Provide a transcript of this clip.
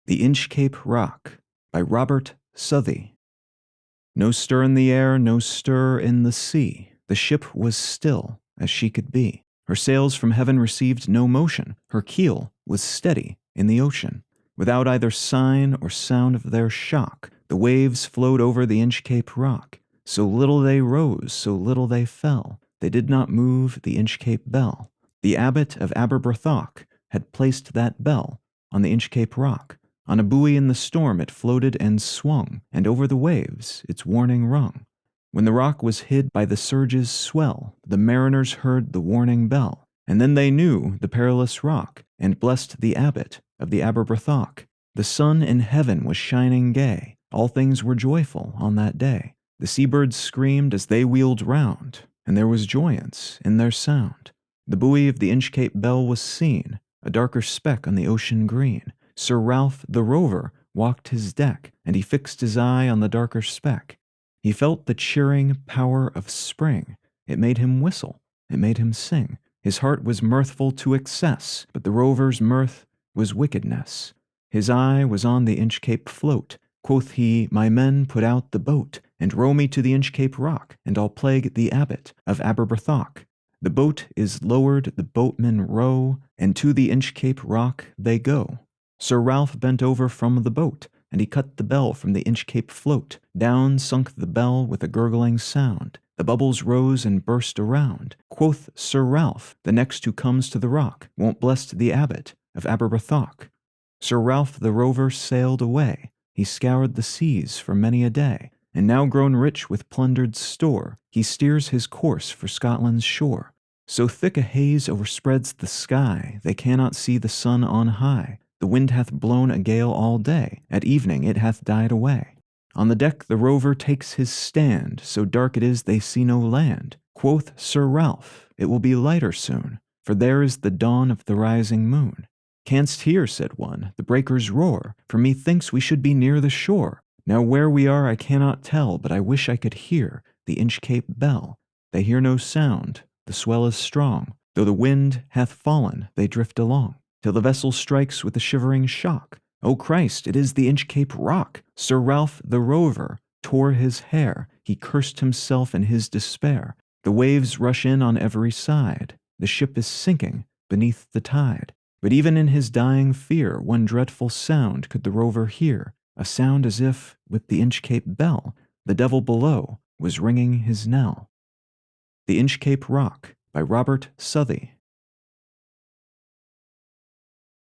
The Inchcape Rock by Southey. No stir in the air, no stir in the sea. The ship was still as she could be. Her sails from heaven received no motion. Her keel was steady in the ocean. Without either sign or sound of their shock, the waves flowed over the Inchcape Rock. So little they rose, so little they fell. They did not move the Inchcape Bell. The Abbot of Aberbrothok had placed that bell on the Inchcape Rock. On a buoy in the storm it floated and swung, and over the waves its warning rung. When the rock was hid by the surge's swell, the mariners heard the warning bell, and then they knew the perilous rock, and blessed the Abbot of the Aberbrothok. The sun in heaven was shining gay. All things were joyful on that day. The seabirds screamed as they wheeled round, and there was joyaunce in their sound. The buoy of the Inchcape Bell was seen, a darker speck on the ocean green. Sir Ralph the Rover walked his deck, and he fixed his eye on the darker speck. He felt the cheering power of spring. It made him whistle, it made him sing. His heart was mirthful to excess, but the rover's mirth was wickedness. His eye was on the Inchcape float. Quoth he, "My men, put out the boat, and row me to the Inchcape Rock, and I'll plague the Abbot of Aberbrothok." The boat is lowered, the boatmen row, and to the Inchcape Rock they go. Sir Ralph bent over from the boat, and he cut the bell from the Inchcape float. Down sunk the bell with a gurgling sound. The bubbles rose and burst around. Quoth Sir Ralph, "The next who comes to the rock won't blest the Abbot of Aberbrothok." Sir Ralph the Rover sailed away. He scoured the seas for many a day, and now grown rich with plundered store, he steers his course for Scotland's shore. So thick a haze overspreads the sky, they cannot see the sun on high. The wind hath blown a gale all day, at evening it hath died away. On the deck the rover takes his stand, so dark it is they see no land. Quoth Sir Ralph, "It will be lighter soon, for there is the dawn of the rising moon." "Canst hear," said one, "the breakers roar? For methinks we should be near the shore. Now where we are I cannot tell, but I wish I could hear the Inchcape Bell." They hear no sound, the swell is strong. Though the wind hath fallen, they drift along, till the vessel strikes with a shivering shock. "O Christ, it is the Inchcape Rock!" Sir Ralph the Rover tore his hair. He cursed himself in his despair. The waves rush in on every side. The ship is sinking beneath the tide. But even in his dying fear, one dreadful sound could the rover hear, a sound as if, with the Inchcape Bell, the devil below was ringing his knell. The Inchcape Rock by Southey.